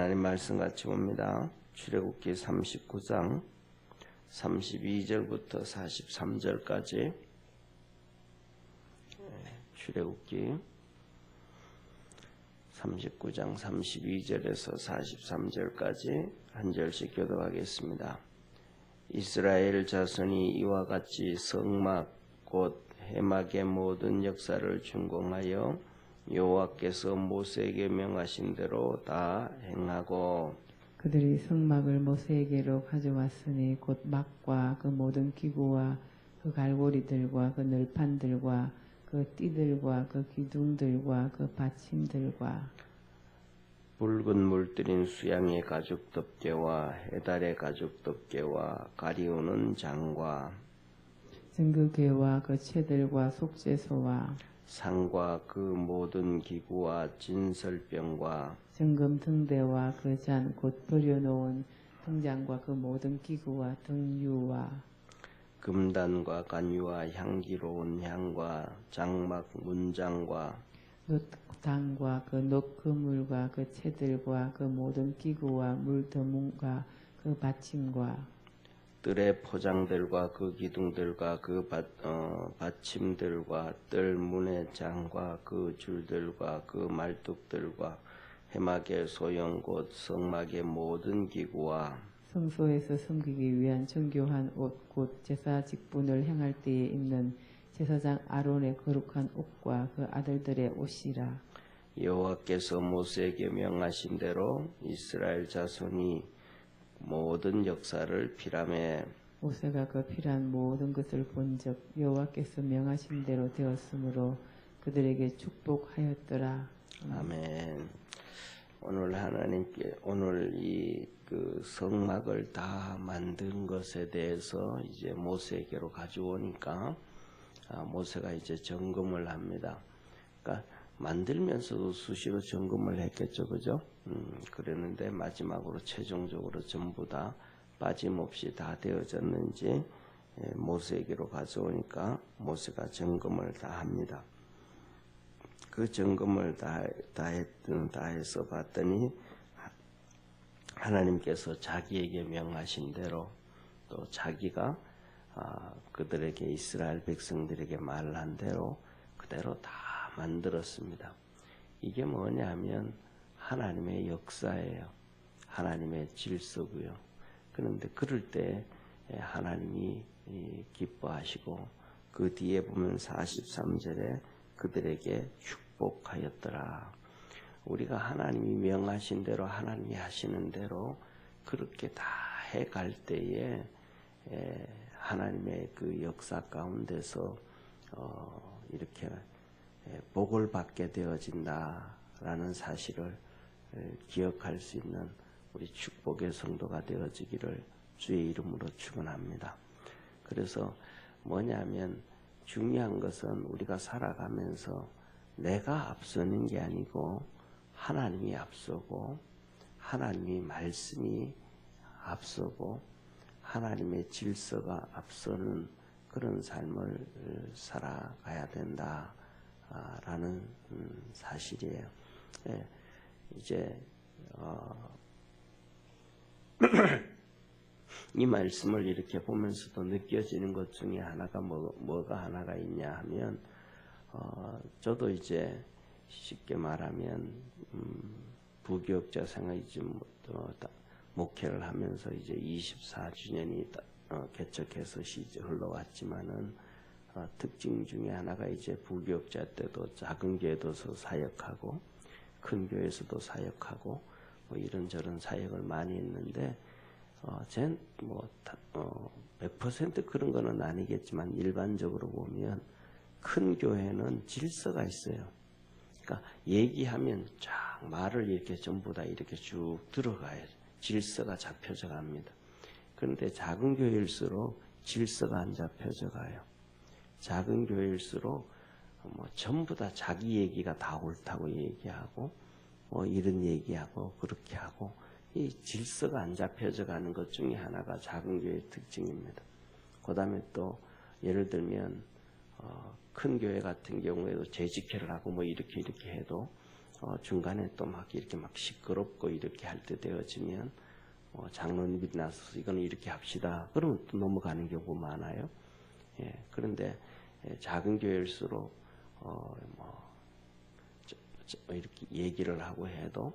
하나님 말씀 같이 봅니다. 출애굽기 39장 32절부터 43절까지 출애굽기 39장 32절에서 43절까지 한 절씩 교독하겠습니다. 이스라엘 자손이 이와 같이 성막 곧 해막의 모든 역사를 준공하여 여호와께서 모세에게 명하신 대로 다 행하고 그들이 성막을 모세에게로 가져왔으니 곧 막과 그 모든 기구와 그 갈고리들과 그 널판들과 그 띠들과 그 기둥들과 그 받침들과 붉은 물들인 수양의 가죽 덮개와 해달의 가죽 덮개와 가리우는 장과 증거궤와 그 채들과 속죄소와 상과 그 모든 기구와 진설병과 정금 등대와 그 잔 곧 버려놓은 등잔과 그 모든 기구와 등유와 금단과 간유와 향기로운 향과 장막 문장과 놋당과 그 놋그물과 그 채들과 그 모든 기구와 물더문과 그 받침과 뜰의 포장들과 그 기둥들과 그 받침들과 뜰 문의 장과 그 줄들과 그 말뚝들과 해막의 소형 곧 성막의 모든 기구와 성소에서 섬기기 위한 정교한 옷 곧 제사 직분을 행할 때에 입는 제사장 아론의 거룩한 옷과 그 아들들의 옷이라. 여호와께서 모세에게 명하신 대로 이스라엘 자손이 모든 역사를 피람에 모세가 그 필요한 모든 것을 본즉 여호와께서 명하신 대로 되었으므로 그들에게 축복하였더라. 아멘. 오늘 하나님께 오늘 이 그 성막을 다 만든 것에 대해서 이제 모세에게로 가져오니까 모세가 이제 점검을 합니다. 그러니까 만들면서도 수시로 점검을 했겠죠, 그죠? 그랬는데 마지막으로 최종적으로 전부 다 빠짐없이 다 되어졌는지 모세에게로 가져오니까 모세가 점검을 다 합니다. 그 점검을 다 해서 봤더니 하나님께서 자기에게 명하신 대로 또 자기가 그들에게 이스라엘 백성들에게 말한 대로 그대로 다 만들었습니다. 이게 뭐냐면 하나님의 역사예요. 하나님의 질서고요. 그런데 그럴 때 하나님이 기뻐하시고 그 뒤에 보면 43절에 그들에게 축복하였더라. 우리가 하나님이 명하신 대로 하나님이 하시는 대로 그렇게 다 해갈 때에 하나님의 그 역사 가운데서 이렇게 복을 받게 되어진다라는 사실을 기억할 수 있는 우리 축복의 성도가 되어지기를 주의 이름으로 축원합니다. 그래서 뭐냐면 중요한 것은 우리가 살아가면서 내가 앞서는 게 아니고 하나님이 앞서고 하나님의 말씀이 앞서고 하나님의 질서가 앞서는 그런 삶을 살아가야 된다라는 사실이에요. 이제 이 말씀을 이렇게 보면서도 느껴지는 것 중에 하나가 뭐가 하나가 있냐 하면 저도 이제 쉽게 말하면 부교육자 생활이지 목회를 하면서 이제 24주년이 개척해서 흘러왔지만은 특징 중에 하나가 이제 부교육자 때도 작은 교회도서 사역하고 큰 교회에서도 사역하고 뭐 이런저런 사역을 많이 했는데 100% 그런 거는 아니겠지만 일반적으로 보면 큰 교회는 질서가 있어요. 그러니까 얘기하면 쫙 말을 이렇게 전부 다 이렇게 쭉 들어가야 질서가 잡혀져 갑니다. 그런데 작은 교회일수록 질서가 안 잡혀져 가요. 작은 교회일수록 전부 다 자기 얘기가 다 옳다고 얘기하고 이런 얘기하고 그렇게 하고 이 질서가 안 잡혀져 가는 것 중에 하나가 작은 교회의 특징입니다. 그 다음에 또 예를 들면 큰 교회 같은 경우에도 재직회를 하고 뭐 이렇게 해도 중간에 또 막 이렇게 막 시끄럽고 이렇게 할 때 되어지면 장로님이 나서서 이거는 이렇게 합시다. 그러면 또 넘어가는 경우 많아요. 예, 그런데 작은 교회일수록 이렇게 얘기를 하고 해도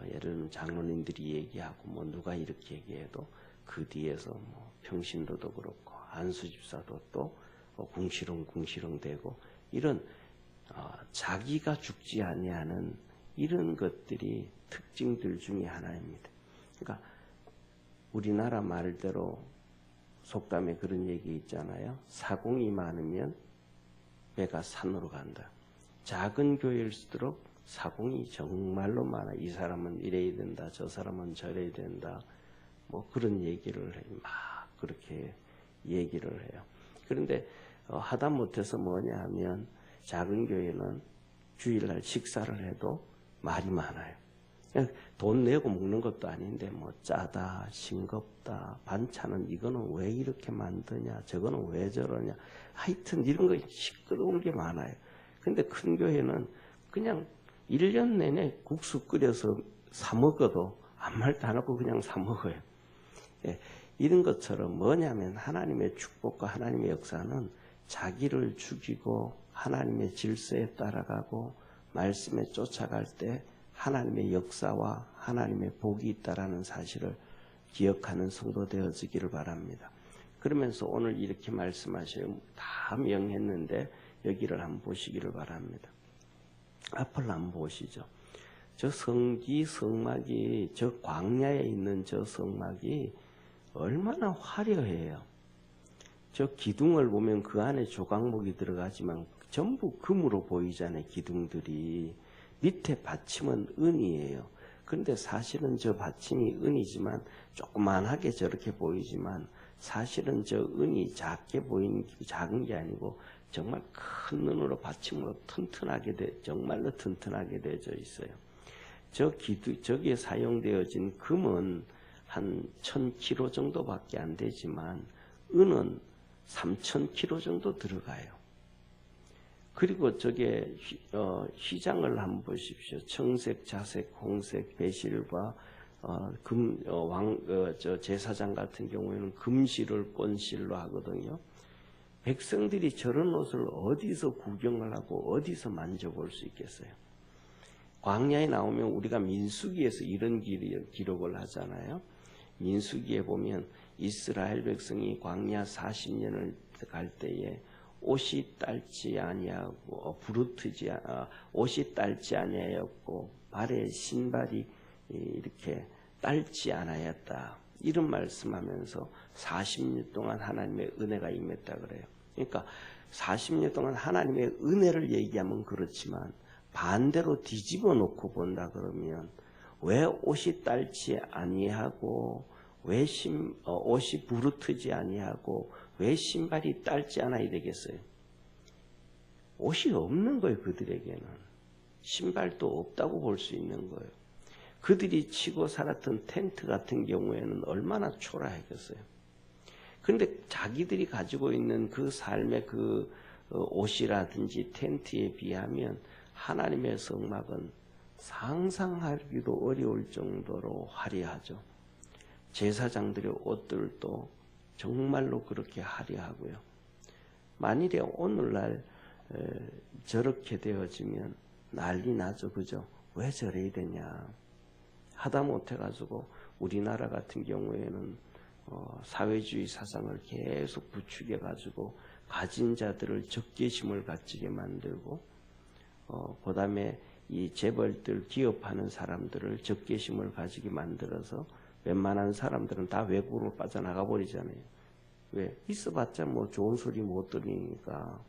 예를 들면 장로님들이 얘기하고 뭐 누가 이렇게 얘기해도 그 뒤에서 뭐 평신도도 그렇고 안수집사도 또 궁시렁궁시렁 되고 이런 자기가 죽지 아니하는 이런 것들이 특징들 중에 하나입니다. 그러니까 우리나라 말대로 속담에 그런 얘기 있잖아요. 사공이 많으면 배가 산으로 간다. 작은 교회일수록 사공이 정말로 많아. 이 사람은 이래야 된다. 저 사람은 저래야 된다. 뭐 그런 얘기를 막 그렇게 얘기를 해요. 그런데 하다 못해서 뭐냐 하면 작은 교회는 주일날 식사를 해도 말이 많아요. 돈 내고 먹는 것도 아닌데 뭐 짜다, 싱겁다, 반찬은 이거는 왜 이렇게 만드냐, 저거는 왜 저러냐, 하여튼 이런 거 시끄러운 게 많아요. 근데 큰 교회는 그냥 1년 내내 국수 끓여서 사 먹어도 아무 말도 안 하고 그냥 사 먹어요. 예, 이런 것처럼 뭐냐면 하나님의 축복과 하나님의 역사는 자기를 죽이고 하나님의 질서에 따라가고 말씀에 쫓아갈 때 하나님의 역사와 하나님의 복이 있다라는 사실을 기억하는 성도 되어지기를 바랍니다. 그러면서 오늘 이렇게 말씀하셔요. 다 명했는데 여기를 한번 보시기를 바랍니다. 앞을 한번 보시죠. 저 성기 성막이 저 광야에 있는 저 성막이 얼마나 화려해요. 저 기둥을 보면 그 안에 조각목이 들어가지만 전부 금으로 보이잖아요. 기둥들이. 밑에 받침은 은이에요. 그런데 사실은 저 받침이 은이지만 조그만하게 저렇게 보이지만 사실은 저 은이 작게 보이는 작은 게 아니고 정말 큰 눈으로 받침으로 정말로 튼튼하게 되어져 있어요. 저기에 사용되어진 금은 한 1000kg 정도밖에 안 되지만 은은 3000kg 정도 들어가요. 그리고 저게 휘장을 한번 보십시오. 청색, 자색, 홍색, 배실과 제사장 같은 경우에는 금실을 꼰실로 하거든요. 백성들이 저런 옷을 어디서 구경을 하고 어디서 만져볼 수 있겠어요? 광야에 나오면 우리가 민수기에서 이런 기록을 하잖아요. 민수기에 보면 이스라엘 백성이 광야 40년을 갈 때에 옷이 딸지 아니하고 옷이 딸지 아니하였고 발에 신발이 이렇게 딸지 않았다. 이런 말씀하면서 40년 동안 하나님의 은혜가 임했다 그래요. 그러니까 40년 동안 하나님의 은혜를 얘기하면 그렇지만 반대로 뒤집어 놓고 본다 그러면 왜 옷이 딸지 아니하고 왜 옷이 부르트지 아니하고 왜 신발이 딸지 않아야 되겠어요? 옷이 없는 거예요. 그들에게는. 신발도 없다고 볼 수 있는 거예요. 그들이 치고 살았던 텐트 같은 경우에는 얼마나 초라하겠어요. 그런데 자기들이 가지고 있는 그 삶의 그 옷이라든지 텐트에 비하면 하나님의 성막은 상상하기도 어려울 정도로 화려하죠. 제사장들의 옷들도 정말로 그렇게 화려하고요. 만일에 오늘날 저렇게 되어지면 난리 나죠. 그죠? 왜 저래야 되냐. 하다 못해가지고 우리나라 같은 경우에는 사회주의 사상을 계속 부추겨가지고 가진 자들을 적개심을 가지게 만들고 그 다음에 이 재벌들 기업하는 사람들을 적개심을 가지게 만들어서 웬만한 사람들은 다 외국으로 빠져나가 버리잖아요. 왜? 있어봤자 뭐 좋은 소리 못 들으니까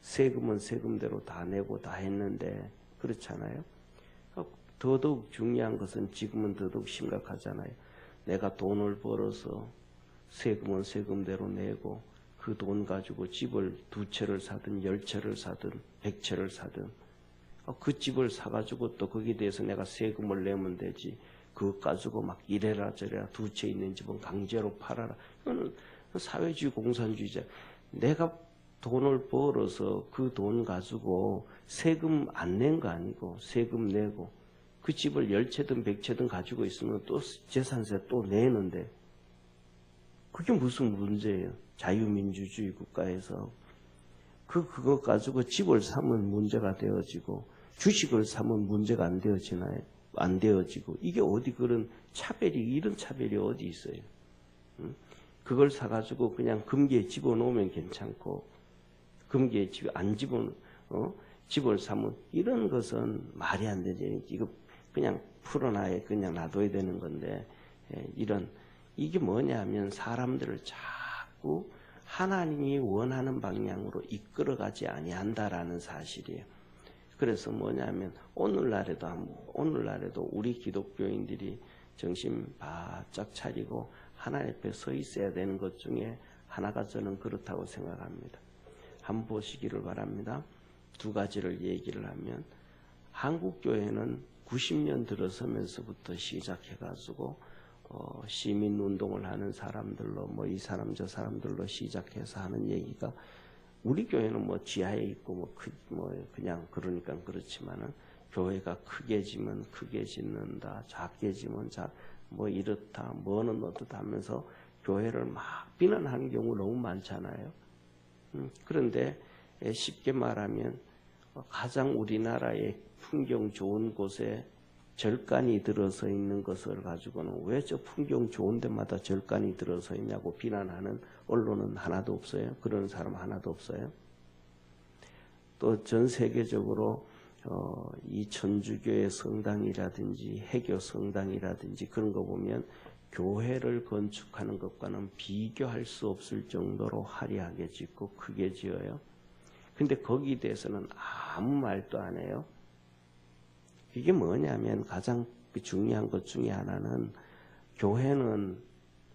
세금은 세금대로 다 내고 다 했는데 그렇잖아요. 더더욱 중요한 것은 지금은 더더욱 심각하잖아요. 내가 돈을 벌어서 세금은 세금대로 내고 그 돈 가지고 집을 2채를 사든 10채를 사든 100채를 사든 그 집을 사가지고 또 거기에 대해서 내가 세금을 내면 되지. 그거 가지고 막 이래라 저래라 2채 있는 집은 강제로 팔아라. 이거는 사회주의 공산주의자. 내가 돈을 벌어서 그 돈 가지고 세금 안 낸 거 아니고 세금 내고 그 집을 10채든 100채든 가지고 있으면 또 재산세 또 내는데 그게 무슨 문제예요? 자유민주주의 국가에서 그거 가지고 집을 사면 문제가 되어지고 주식을 사면 문제가 안 되어지나요? 안 되어지고 이게 어디 그런 차별이 이런 차별이 어디 있어요? 그걸 사가지고 그냥 금기에 집어넣으면 괜찮고 금기에 안 집을 사면 이런 것은 말이 안 되죠. 이거 그냥 풀어놔야 그냥 놔둬야 되는 건데 이게 뭐냐면 사람들을 자꾸 하나님이 원하는 방향으로 이끌어가지 아니한다라는 사실이에요. 그래서 뭐냐면 오늘날에도 우리 기독교인들이 정신 바짝 차리고 하나님 앞에 서 있어야 되는 것 중에 하나가 저는 그렇다고 생각합니다. 한번 보시기를 바랍니다. 두 가지를 얘기를 하면 한국 교회는 90년 들어서면서부터 시작해가지고 시민 운동을 하는 사람들로 이 사람 저 사람들로 시작해서 하는 얘기가 우리 교회는 지하에 있고 그냥 그러니까 그렇지만은 교회가 크게 지면 크게 짓는다, 작게 지면 이렇다, 뭐는 어떻다 하면서 교회를 막 비난하는 경우 너무 많잖아요. 그런데 쉽게 말하면 가장 우리나라의 풍경 좋은 곳에 절간이 들어서 있는 것을 가지고는 왜 저 풍경 좋은 데마다 절간이 들어서 있냐고 비난하는 언론은 하나도 없어요. 그런 사람 하나도 없어요. 또 전 세계적으로 이 천주교의 성당이라든지 해교 성당이라든지 그런 거 보면 교회를 건축하는 것과는 비교할 수 없을 정도로 화려하게 짓고 크게 지어요. 근데 거기에 대해서는 아무 말도 안 해요. 이게 뭐냐면 가장 중요한 것 중에 하나는 교회는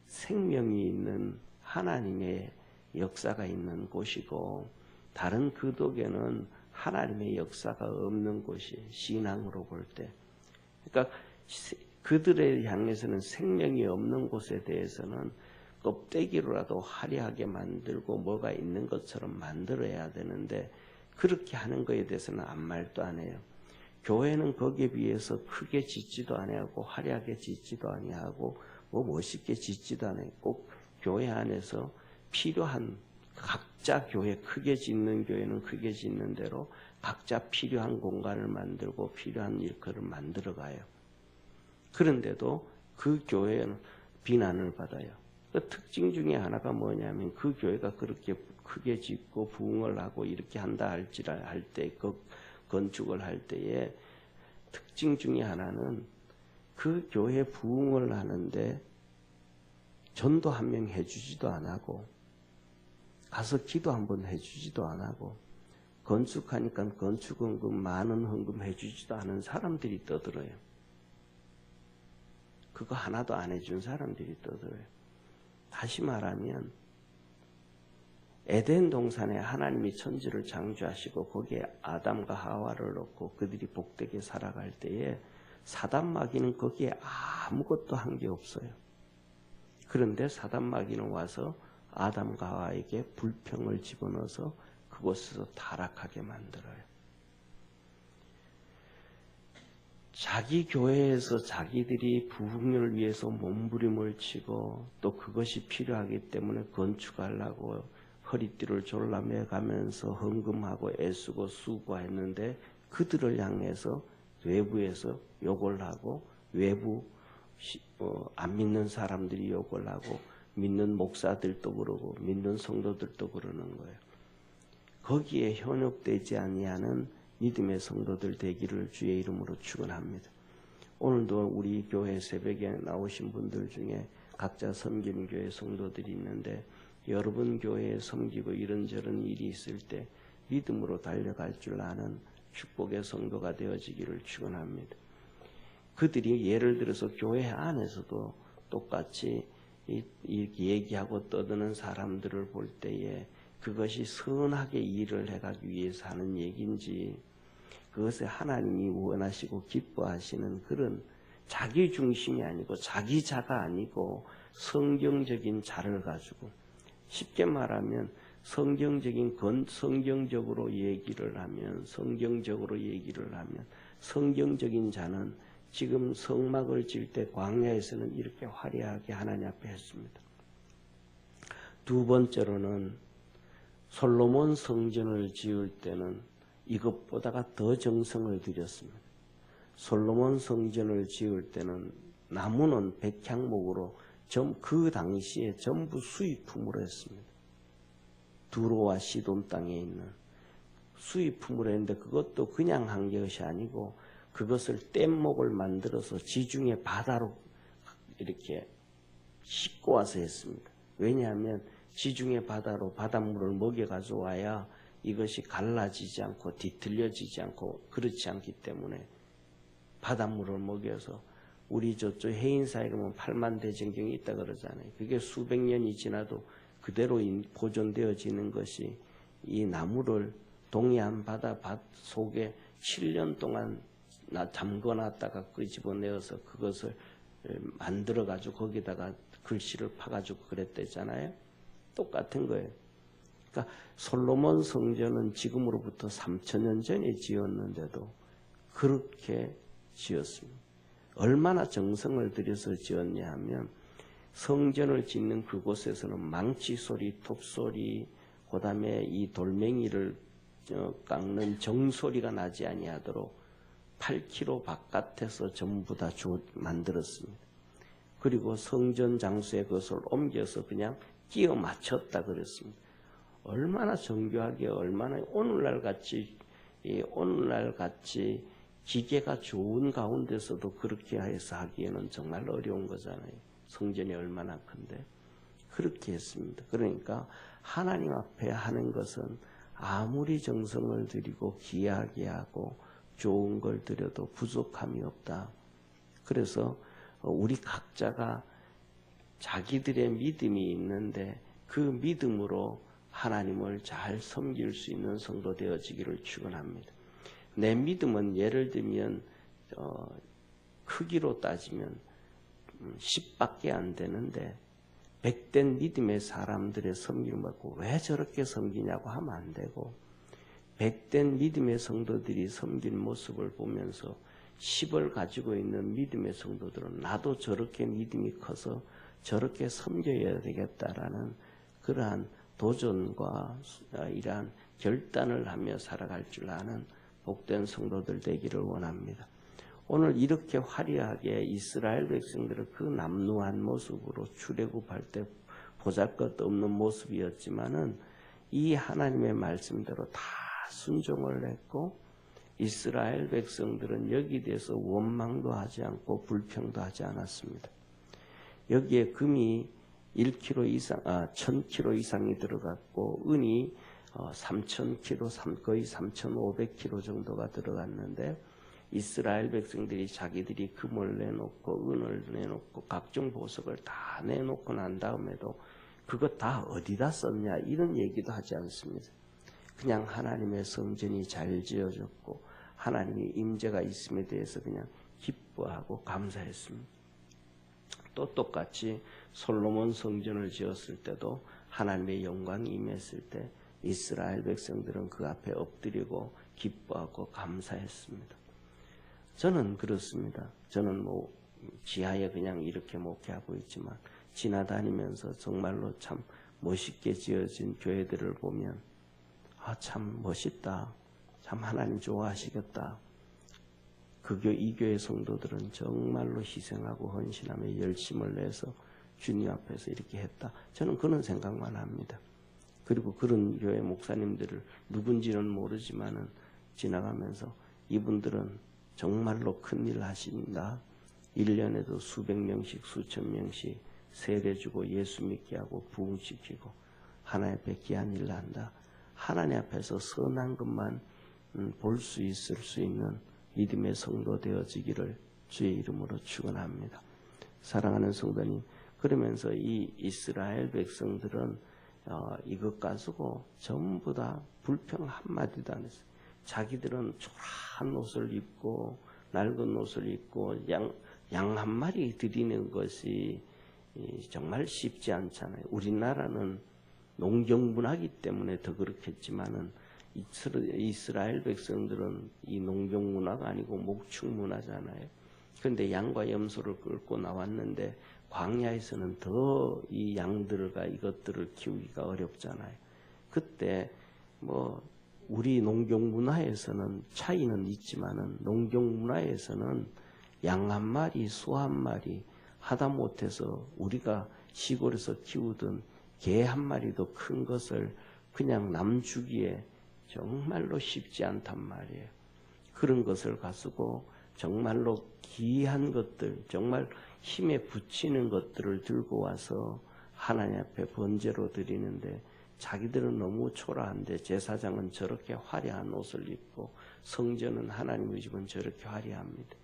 생명이 있는 하나님의 역사가 있는 곳이고 다른 그독에는 하나님의 역사가 없는 곳이 신앙으로 볼 때. 그러니까 그들을 향해서는 생명이 없는 곳에 대해서는 껍데기로라도 화려하게 만들고 뭐가 있는 것처럼 만들어야 되는데 그렇게 하는 거에 대해서는 아무 말도 안 해요. 교회는 거기에 비해서 크게 짓지도 아니하고 화려하게 짓지도 아니하고 멋있게 짓지도 않아요. 꼭 교회 안에서 필요한 각자 교회 크게 짓는 교회는 크게 짓는 대로 각자 필요한 공간을 만들고 필요한 일거를 만들어 가요. 그런데도 그 교회는 비난을 받아요. 그 특징 중에 하나가 뭐냐면 그 교회가 그렇게 크게 짓고 부흥을 하고 이렇게 한다 할 때 건축을 할 때에 특징 중에 하나는 그 교회 부흥을 하는데 전도 한 명 해주지도 안 하고 가서 기도 한번 해주지도 안 하고 건축하니까 건축헌금 많은 헌금 해주지도 않은 사람들이 떠들어요. 그거 하나도 안 해준 사람들이 떠들어요. 다시 말하면 에덴 동산에 하나님이 천지를 창조하시고 거기에 아담과 하와를 넣고 그들이 복되게 살아갈 때에 사단 마귀는 거기에 아무것도 한 게 없어요. 그런데 사단 마귀는 와서 아담과 하와에게 불평을 집어넣어서 그곳에서 타락하게 만들어요. 자기 교회에서 자기들이 부흥을 위해서 몸부림을 치고 또 그것이 필요하기 때문에 건축하려고 허리띠를 졸라매 가면서 헌금하고 애쓰고 수고했는데 그들을 향해서 외부에서 욕을 하고 외부 안 믿는 사람들이 욕을 하고 믿는 목사들도 그러고 믿는 성도들도 그러는 거예요. 거기에 현혹되지 아니하는 믿음의 성도들 되기를 주의 이름으로 축원합니다. 오늘도 우리 교회 새벽에 나오신 분들 중에 각자 섬기는 교회 성도들이 있는데 여러분 교회에 섬기고 이런저런 일이 있을 때 믿음으로 달려갈 줄 아는 축복의 성도가 되어지기를 축원합니다. 그들이 예를 들어서 교회 안에서도 똑같이 이렇게 얘기하고 떠드는 사람들을 볼 때에 그것이 선하게 일을 해가기 위해서 하는 얘기인지 그것에 하나님이 원하시고 기뻐하시는 그런 자기 중심이 아니고 자기 자가 아니고 성경적인 자를 가지고 쉽게 말하면 성경적으로 얘기를 하면 성경적인 자는 지금 성막을 지을 때 광야에서는 이렇게 화려하게 하나님 앞에 했습니다. 두 번째로는 솔로몬 성전을 지을 때는 이것보다가 더 정성을 들였습니다. 솔로몬 성전을 지을 때는 나무는 백향목으로 그 당시에 전부 수입품으로 했습니다. 두로와 시돈 땅에 있는 수입품으로 했는데 그것도 그냥 한 것이 아니고 그것을 뗏목을 만들어서 지중해 바다로 이렇게 싣고 와서 했습니다. 왜냐하면 지중해 바다로 바닷물을 먹여 가져와야 이것이 갈라지지 않고 뒤틀려지지 않고 그렇지 않기 때문에 바닷물을 먹여서 우리 저쪽 해인사에 가면 8만 대정경이 있다 그러잖아요. 그게 수백 년이 지나도 그대로 보존되어지는 것이 이 나무를 동해안 바다 속에 7년 동안 잠궈놨다가 끄집어내어서 그것을 만들어가지고 거기다가 글씨를 파가지고 그랬댔잖아요. 똑같은 거예요. 그러니까 솔로몬 성전은 지금으로부터 3,000년 전에 지었는데도 그렇게 지었습니다. 얼마나 정성을 들여서 지었냐 하면 성전을 짓는 그곳에서는 망치 소리, 톱 소리, 그 다음에 이 돌멩이를 깎는 정소리가 나지 아니하도록 8km 바깥에서 전부 다 만들었습니다. 그리고 성전 장소에 그것을 옮겨서 그냥 끼워 맞췄다 그랬습니다. 얼마나 정교하게, 얼마나 오늘날 같이 기계가 좋은 가운데서도 그렇게 해서 하기에는 정말 어려운 거잖아요. 성전이 얼마나 큰데 그렇게 했습니다. 그러니까 하나님 앞에 하는 것은 아무리 정성을 들이고 귀하게 하고 좋은 걸 드려도 부족함이 없다. 그래서 우리 각자가 자기들의 믿음이 있는데 그 믿음으로 하나님을 잘 섬길 수 있는 성도 되어지기를 축원합니다. 내 믿음은 예를 들면 크기로 따지면 10밖에 안 되는데 100된 믿음의 사람들의 섬김을 받고 왜 저렇게 섬기냐고 하면 안 되고 100된 믿음의 성도들이 섬긴 모습을 보면서 10을 가지고 있는 믿음의 성도들은 나도 저렇게 믿음이 커서 저렇게 섬겨야 되겠다라는 그러한 도전과 이러한 결단을 하며 살아갈 줄 아는 복된 성도들 되기를 원합니다. 오늘 이렇게 화려하게 이스라엘 백성들을 그 남루한 모습으로 출애굽할 때 보잘것없는 모습이었지만은 이 하나님의 말씀대로 다 순종을 했고 이스라엘 백성들은 여기에 대해서 원망도 하지 않고 불평도 하지 않았습니다. 여기에 금이 1kg 이상, 1000kg 이상이 들어갔고 은이 3000kg, 거의 3500kg 정도가 들어갔는데 이스라엘 백성들이 자기들이 금을 내놓고 은을 내놓고 각종 보석을 다 내놓고 난 다음에도 그거 다 어디다 썼냐 이런 얘기도 하지 않습니다. 그냥 하나님의 성전이 잘 지어졌고 하나님의 임재가 있음에 대해서 그냥 기뻐하고 감사했습니다. 또 똑같이 솔로몬 성전을 지었을 때도 하나님의 영광이 임했을 때 이스라엘 백성들은 그 앞에 엎드리고 기뻐하고 감사했습니다. 저는 그렇습니다. 저는 지하에 그냥 이렇게 목회하고 있지만 지나다니면서 정말로 참 멋있게 지어진 교회들을 보면 참 멋있다. 참 하나님 좋아하시겠다. 이 교회 성도들은 정말로 희생하고 헌신하며 열심을 내서 주님 앞에서 이렇게 했다. 저는 그런 생각만 합니다. 그리고 그런 교회 목사님들을 누군지는 모르지만은 지나가면서 이분들은 정말로 큰일 하신다. 1년에도 수백 명씩 수천 명씩 세례주고 예수 믿게 하고 부흥시키고 하나님 앞에 귀한 일을 한다. 하나님 앞에서 선한 것만 볼 수 있을 수 있는 믿음의 성도 되어지기를 주의 이름으로 축원합니다. 사랑하는 성도님, 그러면서 이 이스라엘 백성들은 이것 가지고 전부 다 불평 한마디도 안 했어요. 자기들은 초라한 옷을 입고 낡은 옷을 입고 양 한 마리 드리는 것이 정말 쉽지 않잖아요. 우리나라는 농경 문화이기 때문에 더 그렇겠지만은 이스라엘 백성들은 이 농경 문화가 아니고 목축 문화잖아요. 그런데 양과 염소를 끌고 나왔는데 광야에서는 더 이 양들과 이것들을 키우기가 어렵잖아요. 그때 뭐 우리 농경 문화에서는 차이는 있지만은 농경 문화에서는 양 한 마리, 소 한 마리 하다못해서 우리가 시골에서 키우던 개 한 마리도 큰 것을 그냥 남 주기에 정말로 쉽지 않단 말이에요. 그런 것을 가지고 정말로 귀한 것들, 정말 힘에 붙이는 것들을 들고 와서 하나님 앞에 번제로 드리는데 자기들은 너무 초라한데 제사장은 저렇게 화려한 옷을 입고 성전은 하나님의 집은 저렇게 화려합니다.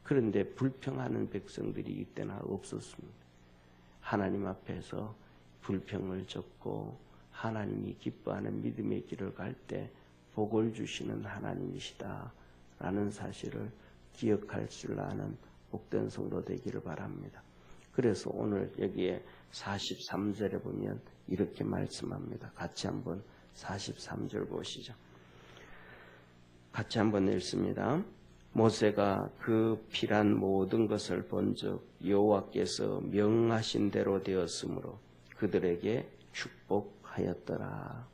그런데 불평하는 백성들이 이때나 없었습니다. 하나님 앞에서 불평을 접고 하나님이 기뻐하는 믿음의 길을 갈 때 복을 주시는 하나님이시다 라는 사실을 기억할 줄 아는 복된 성도 되기를 바랍니다. 그래서 오늘 여기에 43절에 보면 이렇게 말씀합니다. 같이 한번 43절 보시죠. 같이 한번 읽습니다. 모세가 그 필한 모든 것을 본즉 여호와께서 명하신 대로 되었으므로 그들에게 축복하였더라.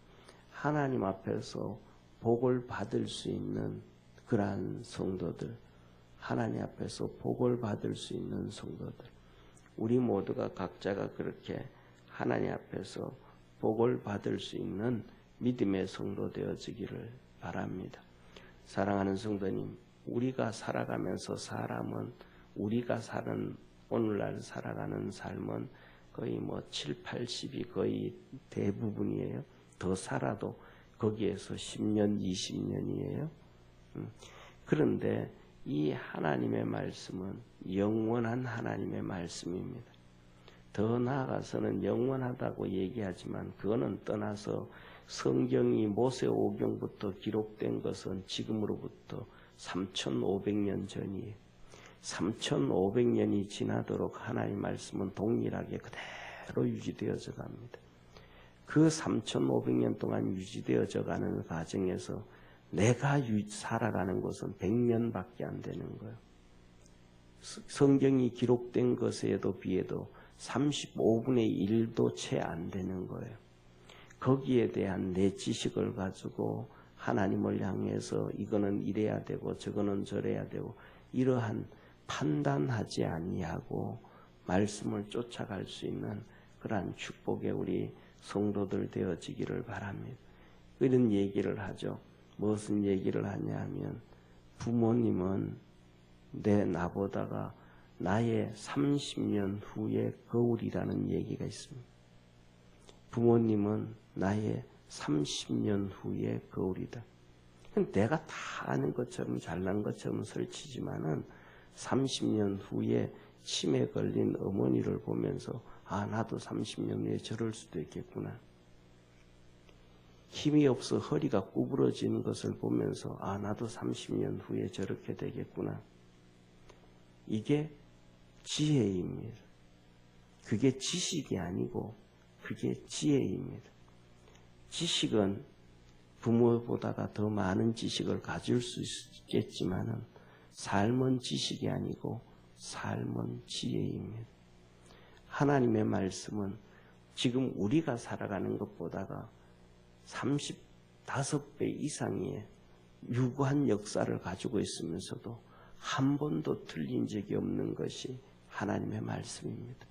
하나님 앞에서 복을 받을 수 있는 그러한 성도들, 하나님 앞에서 복을 받을 수 있는 성도들, 우리 모두가 각자가 그렇게 하나님 앞에서 복을 받을 수 있는 믿음의 성도 되어지기를 바랍니다. 사랑하는 성도님, 우리가 살아가면서 사람은 우리가 사는 오늘날 살아가는 삶은 거의 7, 80이 거의 대부분이에요. 더 살아도 거기에서 10년, 20년이에요. 그런데 이 하나님의 말씀은 영원한 하나님의 말씀입니다. 더 나아가서는 영원하다고 얘기하지만 그거는 떠나서 성경이 모세오경부터 기록된 것은 지금으로부터 3,500년 전이에요. 3,500년이 지나도록 하나님의 말씀은 동일하게 그대로 유지되어져 갑니다. 그 3,500년 동안 유지되어져 가는 과정에서 내가 살아가는 것은 100년밖에 안 되는 거예요. 성경이 기록된 것에도 비해도 35분의 1도 채 안 되는 거예요. 거기에 대한 내 지식을 가지고 하나님을 향해서 이거는 이래야 되고 저거는 저래야 되고 이러한 판단하지 아니하고 말씀을 쫓아갈 수 있는 그러한 축복의 우리 성도들 되어지기를 바랍니다. 이런 얘기를 하죠. 무슨 얘기를 하냐 하면 부모님은 나보다가 나의 30년 후의 거울이라는 얘기가 있습니다. 부모님은 나의 30년 후의 거울이다. 내가 다 아는 것처럼 잘난 것처럼 설치지만은 30년 후에 치매 걸린 어머니를 보면서 나도 30년 후에 저럴 수도 있겠구나. 힘이 없어 허리가 구부러지는 것을 보면서 나도 30년 후에 저렇게 되겠구나. 이게 지혜입니다. 그게 지식이 아니고 그게 지혜입니다. 지식은 부모보다가 더 많은 지식을 가질 수 있겠지만은 삶은 지식이 아니고 삶은 지혜입니다. 하나님의 말씀은 지금 우리가 살아가는 것보다가 35배 이상의 유구한 역사를 가지고 있으면서도 한 번도 틀린 적이 없는 것이 하나님의 말씀입니다.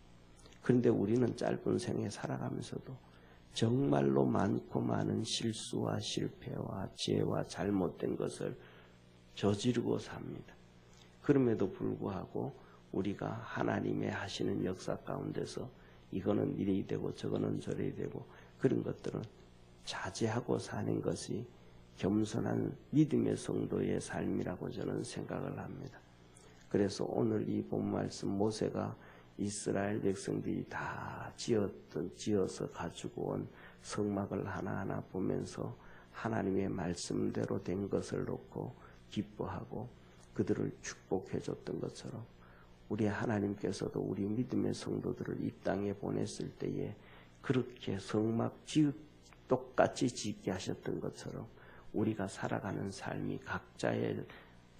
그런데 우리는 짧은 생에 살아가면서도 정말로 많고 많은 실수와 실패와 죄와 잘못된 것을 저지르고 삽니다. 그럼에도 불구하고 우리가 하나님의 하시는 역사 가운데서 이거는 이래야 되고 저거는 저래야 되고 그런 것들은 자제하고 사는 것이 겸손한 믿음의 성도의 삶이라고 저는 생각을 합니다. 그래서 오늘 이 본 말씀 모세가 이스라엘 백성들이 다 지어서 가지고 온 성막을 하나하나 보면서 하나님의 말씀대로 된 것을 놓고 기뻐하고 그들을 축복해 줬던 것처럼 우리 하나님께서도 우리 믿음의 성도들을 이 땅에 보냈을 때에 그렇게 성막 똑같이 짓게 하셨던 것처럼 우리가 살아가는 삶이 각자의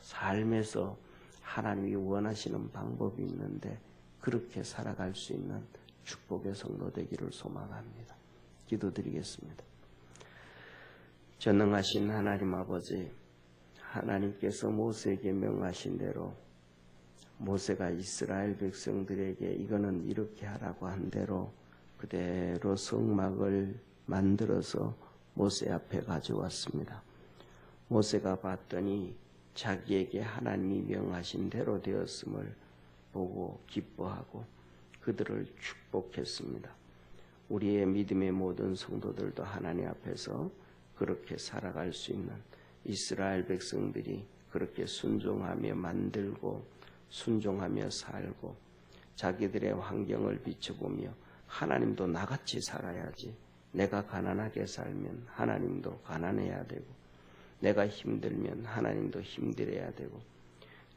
삶에서 하나님이 원하시는 방법이 있는데 그렇게 살아갈 수 있는 축복의 성도 되기를 소망합니다. 기도드리겠습니다. 전능하신 하나님 아버지, 하나님께서 모세에게 명하신 대로 모세가 이스라엘 백성들에게 이거는 이렇게 하라고 한 대로 그대로 성막을 만들어서 모세 앞에 가져왔습니다. 모세가 봤더니 자기에게 하나님이 명하신 대로 되었음을 보고 기뻐하고 그들을 축복했습니다. 우리의 믿음의 모든 성도들도 하나님 앞에서 그렇게 살아갈 수 있는 이스라엘 백성들이 그렇게 순종하며 만들고 순종하며 살고 자기들의 환경을 비춰보며 하나님도 나같이 살아야지, 내가 가난하게 살면 하나님도 가난해야 되고 내가 힘들면 하나님도 힘들어야 되고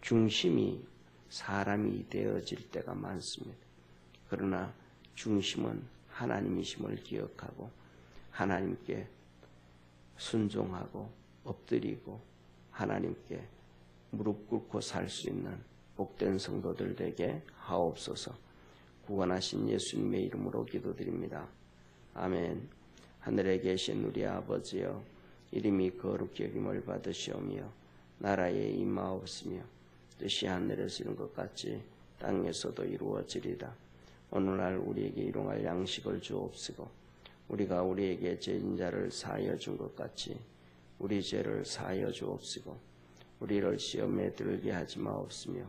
중심이 사람이 되어질 때가 많습니다. 그러나 중심은 하나님이심을 기억하고 하나님께 순종하고 엎드리고 하나님께 무릎 꿇고 살 수 있는 복된 성도들 되게 하옵소서. 구원하신 예수님의 이름으로 기도드립니다. 아멘. 하늘에 계신 우리 아버지여, 이름이 거룩히 여김을 받으시오며 나라에 임하옵시며 뜻이 하늘에서 이룬 것 같이 땅에서도 이루어지리다. 오늘날 우리에게 일용할 양식을 주옵시고 우리가 우리에게 죄인 자를 사하여 준 것 같이 우리 죄를 사하여 주옵시고 우리를 시험에 들게 하지 마옵시며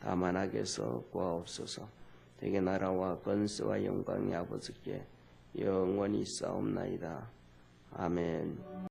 다만 악에서 구하옵소서. 대개 나라와 권세와 영광이 아버지께 영원히 있사옵나이다. 아멘.